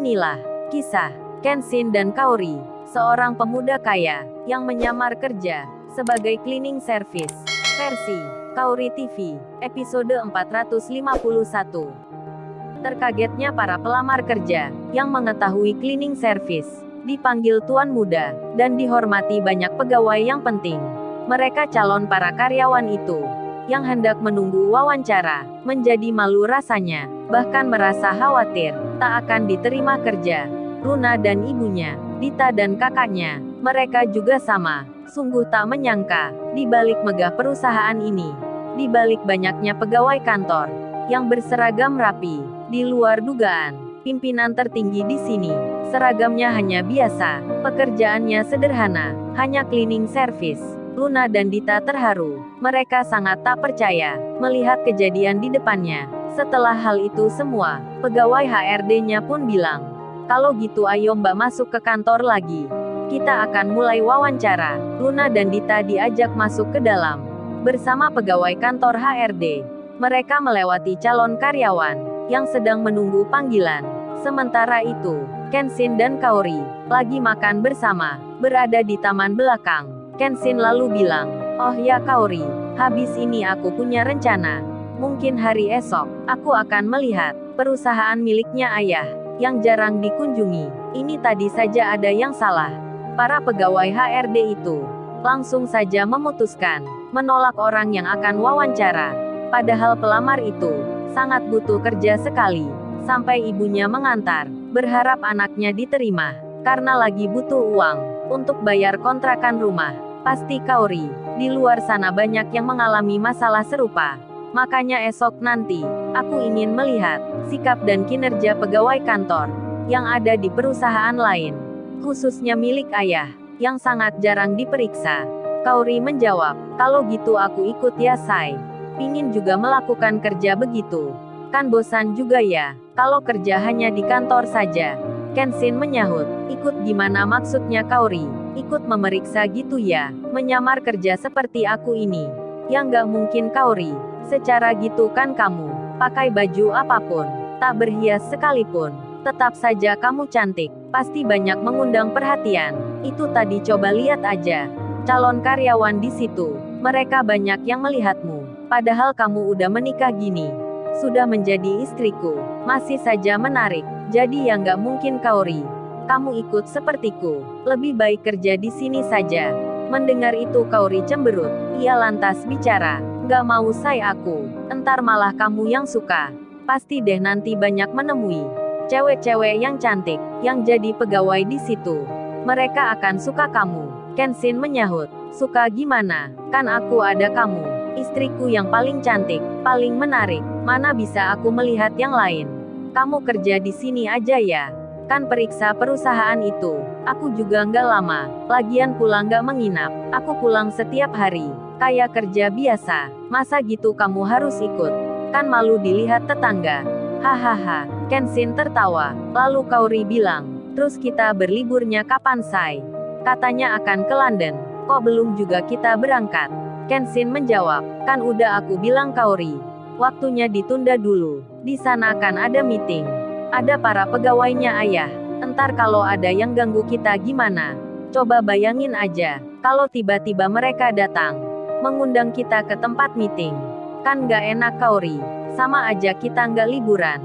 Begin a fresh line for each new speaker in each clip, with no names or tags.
Inilah kisah Kenshin dan Kaori, seorang pemuda kaya yang menyamar kerja sebagai cleaning service. Versi Kaori TV, episode 451. Terkagetnya para pelamar kerja yang mengetahui cleaning service dipanggil tuan muda dan dihormati banyak pegawai yang penting. Mereka calon para karyawan itu yang hendak menunggu wawancara, menjadi malu rasanya, bahkan merasa khawatir tak akan diterima kerja. Runa dan ibunya, Dita dan kakaknya, mereka juga sama, sungguh tak menyangka, di balik megah perusahaan ini, di balik banyaknya pegawai kantor yang berseragam rapi, di luar dugaan, pimpinan tertinggi di sini, seragamnya hanya biasa, pekerjaannya sederhana, hanya cleaning service. Luna dan Dita terharu. Mereka sangat tak percaya melihat kejadian di depannya. Setelah hal itu semua, pegawai HRD-nya pun bilang, "Kalau gitu ayo Mbak masuk ke kantor lagi. Kita akan mulai wawancara." Luna dan Dita diajak masuk ke dalam bersama pegawai kantor HRD. Mereka melewati calon karyawan yang sedang menunggu panggilan. Sementara itu, Kenshin dan Kaori lagi makan bersama, berada di taman belakang. Kenshin lalu bilang, "Oh ya Kaori, habis ini aku punya rencana. Mungkin hari esok, aku akan melihat perusahaan miliknya ayah, yang jarang dikunjungi. Ini tadi saja ada yang salah." Para pegawai HRD itu langsung saja memutuskan menolak orang yang akan wawancara. Padahal pelamar itu sangat butuh kerja sekali. Sampai ibunya mengantar, berharap anaknya diterima, karena lagi butuh uang untuk bayar kontrakan rumah. Pasti Kaori, di luar sana banyak yang mengalami masalah serupa. Makanya esok nanti, aku ingin melihat sikap dan kinerja pegawai kantor yang ada di perusahaan lain, khususnya milik ayah, yang sangat jarang diperiksa. Kaori menjawab, "Kalau gitu aku ikut ya Sai. Pingin juga melakukan kerja begitu. Kan bosan juga ya, kalau kerja hanya di kantor saja." Kenshin menyahut, "Ikut gimana maksudnya Kaori? Ikut memeriksa gitu ya, menyamar kerja seperti aku ini? Ya nggak mungkin Kaori, secara gitu kan kamu, pakai baju apapun, tak berhias sekalipun, tetap saja kamu cantik, pasti banyak mengundang perhatian. Itu tadi coba lihat aja, calon karyawan di situ, mereka banyak yang melihatmu, padahal kamu udah menikah gini, sudah menjadi istriku, masih saja menarik, jadi ya nggak mungkin Kaori. Kamu ikut sepertiku, lebih baik kerja di sini saja." Mendengar itu Kaori cemberut, ia lantas bicara, "Nggak mau saya aku, entar malah kamu yang suka. Pasti deh nanti banyak menemui cewek-cewek yang cantik, yang jadi pegawai di situ. Mereka akan suka kamu." Kenshin menyahut, "Suka gimana? Kan aku ada kamu, istriku yang paling cantik, paling menarik, mana bisa aku melihat yang lain. Kamu kerja di sini aja ya. Kan periksa perusahaan itu, aku juga nggak lama, lagian pulang nggak menginap, aku pulang setiap hari, kayak kerja biasa, masa gitu kamu harus ikut? Kan malu dilihat tetangga." Hahaha, Kenshin tertawa, lalu Kaori bilang, "Terus kita berliburnya kapan Sai? Katanya akan ke London, kok belum juga kita berangkat?" Kenshin menjawab, "Kan udah aku bilang Kaori, waktunya ditunda dulu, di sana kan ada meeting. Ada para pegawainya ayah. Entar kalau ada yang ganggu kita gimana? Coba bayangin aja, kalau tiba-tiba mereka datang, mengundang kita ke tempat meeting. Kan nggak enak Kaori, sama aja kita nggak liburan.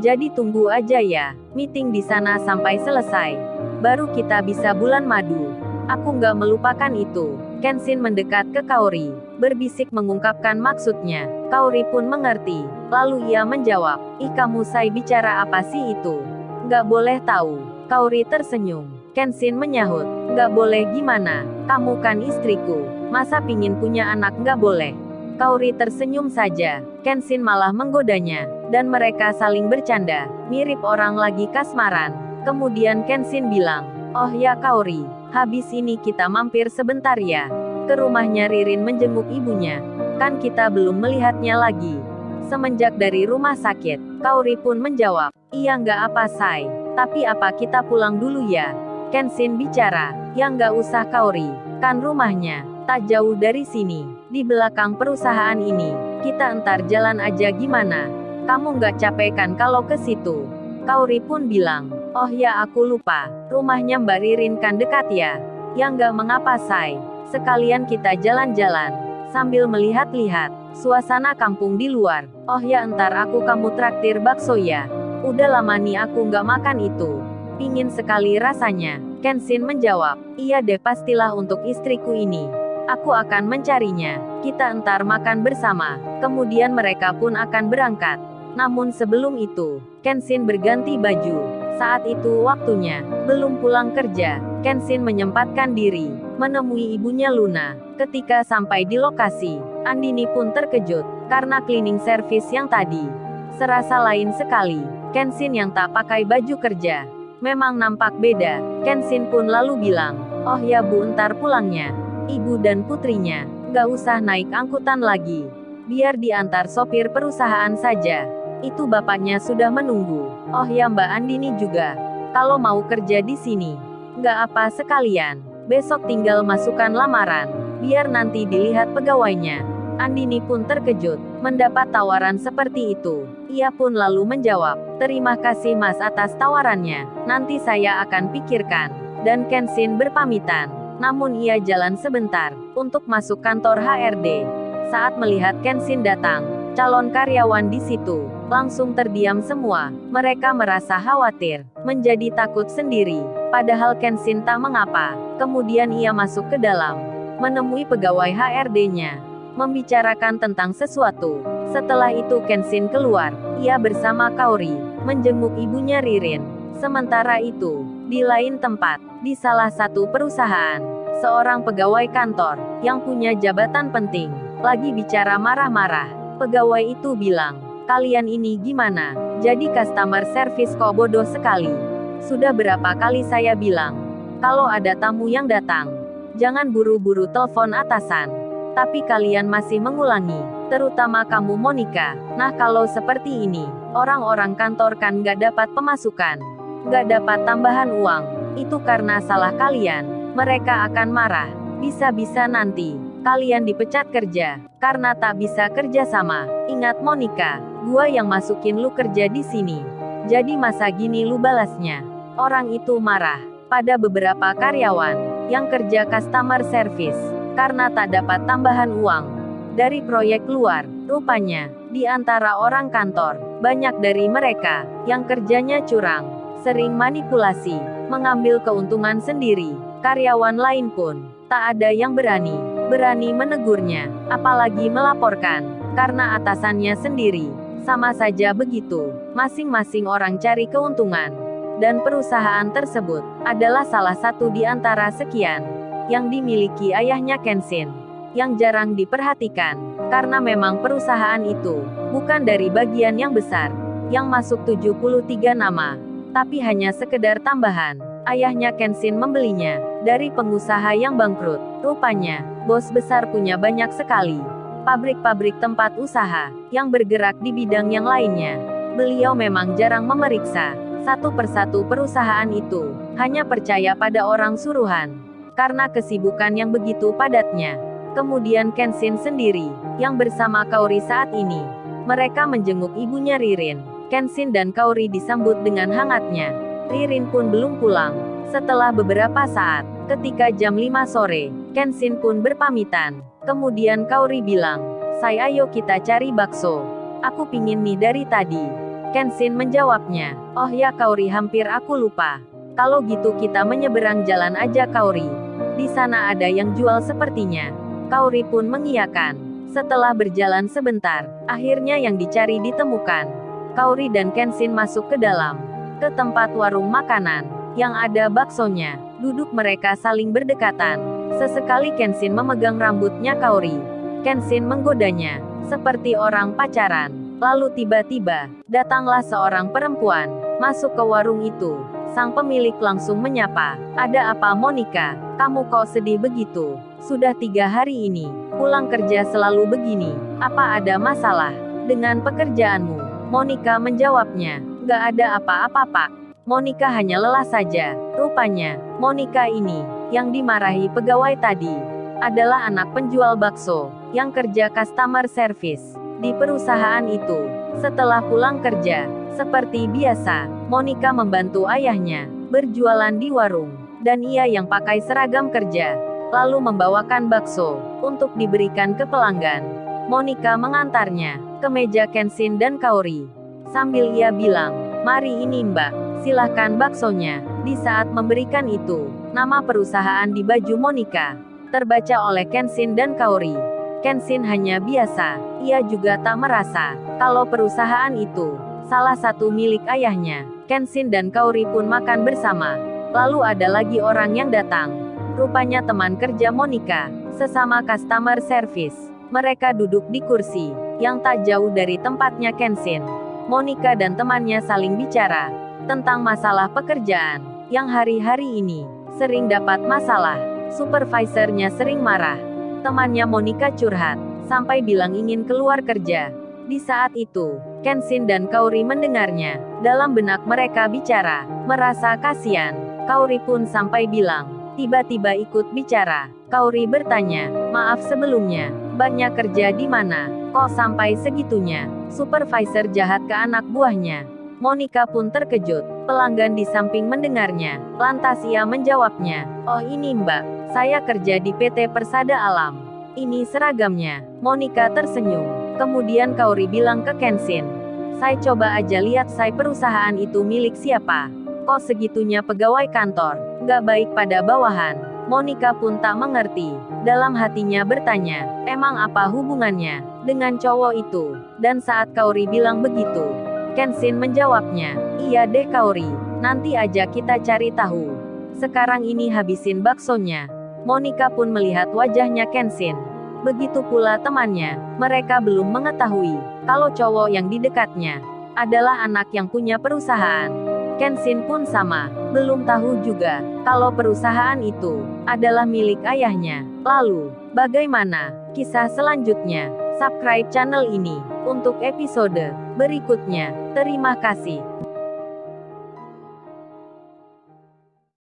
Jadi tunggu aja ya, meeting di sana sampai selesai. Baru kita bisa bulan madu. Aku nggak melupakan itu." Kenshin mendekat ke Kaori, berbisik mengungkapkan maksudnya. Kaori pun mengerti, lalu ia menjawab, "Ih kamu Sai bicara apa sih itu? Nggak boleh tahu." Kaori tersenyum. Kenshin menyahut, "Nggak boleh gimana? Kamu kan istriku, masa pingin punya anak nggak boleh?" Kaori tersenyum saja. Kenshin malah menggodanya, dan mereka saling bercanda, mirip orang lagi kasmaran. Kemudian Kenshin bilang, "Oh ya Kaori, habis ini kita mampir sebentar ya, ke rumahnya Ririn menjenguk ibunya. Kan kita belum melihatnya lagi semenjak dari rumah sakit." Kaori pun menjawab, "Iya nggak apa Sai, tapi apa kita pulang dulu ya?" Kenshin bicara, "Ya nggak usah Kaori, kan rumahnya tak jauh dari sini, di belakang perusahaan ini, kita entar jalan aja gimana? Kamu nggak capek kan kalau ke situ?" Kaori pun bilang, Oh ya, aku lupa. Rumahnya Mbak Ririn kan dekat ya? Ya nggak mengapa, Say. Sekalian kita jalan-jalan. Sambil melihat-lihat suasana kampung di luar. Oh ya, entar aku kamu traktir bakso ya. Udah lama nih aku nggak makan itu. Pingin sekali rasanya. Kenshin menjawab. Iya deh, pastilah untuk istriku ini. Aku akan mencarinya. Kita entar makan bersama. Kemudian mereka pun akan berangkat. Namun sebelum itu, Kenshin berganti baju. Saat itu waktunya. Belum pulang kerja. Kenshin menyempatkan diri. Menemui ibunya Luna. Ketika sampai di lokasi, Andini pun terkejut. Karena cleaning service yang tadi serasa lain sekali. Kenshin yang tak pakai baju kerja memang nampak beda. Kenshin pun lalu bilang, oh ya Bu, entar pulangnya Ibu dan putrinya nggak usah naik angkutan lagi. Biar diantar sopir perusahaan saja. Itu bapaknya sudah menunggu. Oh ya Mbak Andini juga. Kalau mau kerja di sini, nggak apa sekalian. Besok tinggal masukkan lamaran. Biar nanti dilihat pegawainya. Andini pun terkejut mendapat tawaran seperti itu. Ia pun lalu menjawab, terima kasih Mas atas tawarannya. Nanti saya akan pikirkan. Dan Kenshin berpamitan. Namun ia jalan sebentar untuk masuk kantor HRD. Saat melihat Kenshin datang, calon karyawan di situ langsung terdiam semua. Mereka merasa khawatir, menjadi takut sendiri. Padahal Kenshin tak mengapa. Kemudian ia masuk ke dalam, menemui pegawai HRD-nya, membicarakan tentang sesuatu. Setelah itu Kenshin keluar. Ia bersama Kaori menjenguk ibunya Ririn. Sementara itu, di lain tempat, di salah satu perusahaan, seorang pegawai kantor yang punya jabatan penting lagi bicara marah-marah. Pegawai itu bilang, kalian ini gimana? Jadi customer service kok bodoh sekali. Sudah berapa kali saya bilang, kalau ada tamu yang datang, jangan buru-buru telepon atasan. Tapi kalian masih mengulangi, terutama kamu Monica. Nah kalau seperti ini, orang-orang kantor kan nggak dapat pemasukan, nggak dapat tambahan uang. Itu karena salah kalian. Mereka akan marah. Bisa-bisa nanti kalian dipecat kerja karena tak bisa kerja sama. Ingat Monica, gua yang masukin lu kerja di sini. Jadi masa gini lu balasnya? Orang itu marah pada beberapa karyawan yang kerja customer service karena tak dapat tambahan uang dari proyek luar. Rupanya, di antara orang kantor, banyak dari mereka yang kerjanya curang, sering manipulasi, mengambil keuntungan sendiri. Karyawan lain pun tak ada yang berani menegurnya, apalagi melaporkan, karena atasannya sendiri. Sama saja begitu, masing-masing orang cari keuntungan. Dan perusahaan tersebut adalah salah satu di antara sekian yang dimiliki ayahnya Kenshin, yang jarang diperhatikan, karena memang perusahaan itu bukan dari bagian yang besar, yang masuk 73 nama, tapi hanya sekedar tambahan. Ayahnya Kenshin membelinya dari pengusaha yang bangkrut. Rupanya, bos besar punya banyak sekali pabrik-pabrik tempat usaha yang bergerak di bidang yang lainnya. Beliau memang jarang memeriksa satu persatu perusahaan itu, hanya percaya pada orang suruhan karena kesibukan yang begitu padatnya. Kemudian Kenshin sendiri, yang bersama Kaori saat ini. Mereka menjenguk ibunya Ririn. Kenshin dan Kaori disambut dengan hangatnya. Ririn pun belum pulang. Setelah beberapa saat, ketika jam 5 sore, Kenshin pun berpamitan. Kemudian Kaori bilang, "Say, ayo kita cari bakso. Aku pingin nih dari tadi." Kenshin menjawabnya, "Oh ya Kaori, hampir aku lupa. Kalau gitu kita menyeberang jalan aja Kaori. Di sana ada yang jual sepertinya." Kaori pun mengiyakan. Setelah berjalan sebentar, akhirnya yang dicari ditemukan. Kaori dan Kenshin masuk ke dalam, ke tempat warung makanan, yang ada baksonya. Duduk mereka saling berdekatan. Sesekali Kenshin memegang rambutnya Kaori. Kenshin menggodanya, seperti orang pacaran. Lalu tiba-tiba, datanglah seorang perempuan, masuk ke warung itu. Sang pemilik langsung menyapa, "Ada apa Monica? Kamu kok sedih begitu? Sudah 3 hari ini, pulang kerja selalu begini. Apa ada masalah dengan pekerjaanmu?" Monica menjawabnya, "Gak ada apa-apa Pak." Monica hanya lelah saja. Rupanya, Monica ini, yang dimarahi pegawai tadi, adalah anak penjual bakso, yang kerja customer service di perusahaan itu. Setelah pulang kerja, seperti biasa, Monica membantu ayahnya berjualan di warung, dan ia yang pakai seragam kerja, lalu membawakan bakso untuk diberikan ke pelanggan. Monica mengantarnya ke meja Kenshin dan Kaori, sambil ia bilang, "Mari ini Mbak, silahkan baksonya." Di saat memberikan itu, nama perusahaan di baju Monica terbaca oleh Kenshin dan Kaori. Kenshin hanya biasa, ia juga tak merasa kalau perusahaan itu salah satu milik ayahnya. Kenshin dan Kaori pun makan bersama. Lalu ada lagi orang yang datang. Rupanya teman kerja Monica, sesama customer service. Mereka duduk di kursi yang tak jauh dari tempatnya Kenshin. Monica dan temannya saling bicara tentang masalah pekerjaan yang hari-hari ini sering dapat masalah. Supervisornya sering marah. Temannya Monica curhat sampai bilang ingin keluar kerja. Di saat itu, Kenshin dan Kaori mendengarnya. Dalam benak mereka bicara, merasa kasihan. Kaori pun sampai bilang, tiba-tiba ikut bicara. Kaori bertanya, "Maaf sebelumnya, banyak kerja di mana? Kok sampai segitunya?" Supervisor jahat ke anak buahnya. Monica pun terkejut. Pelanggan di samping mendengarnya. Lantas ia menjawabnya, "Oh ini Mbak, saya kerja di PT Persada Alam. Ini seragamnya." Monica tersenyum. Kemudian Kaori bilang ke Kenshin, "Saya coba aja lihat saya perusahaan itu milik siapa. Kok segitunya pegawai kantor, nggak baik pada bawahan." Monica pun tak mengerti. Dalam hatinya bertanya, emang apa hubungannya dengan cowok itu? Dan saat Kaori bilang begitu, Kenshin menjawabnya, "Iya deh Kaori, nanti aja kita cari tahu. Sekarang ini habisin baksonya." Monica pun melihat wajahnya Kenshin. Begitu pula temannya. Mereka belum mengetahui kalau cowok yang di dekatnya adalah anak yang punya perusahaan. Kenshin pun sama, belum tahu juga kalau perusahaan itu adalah milik ayahnya. Lalu, bagaimana kisah selanjutnya? Subscribe channel ini untuk episode berikutnya. Terima kasih.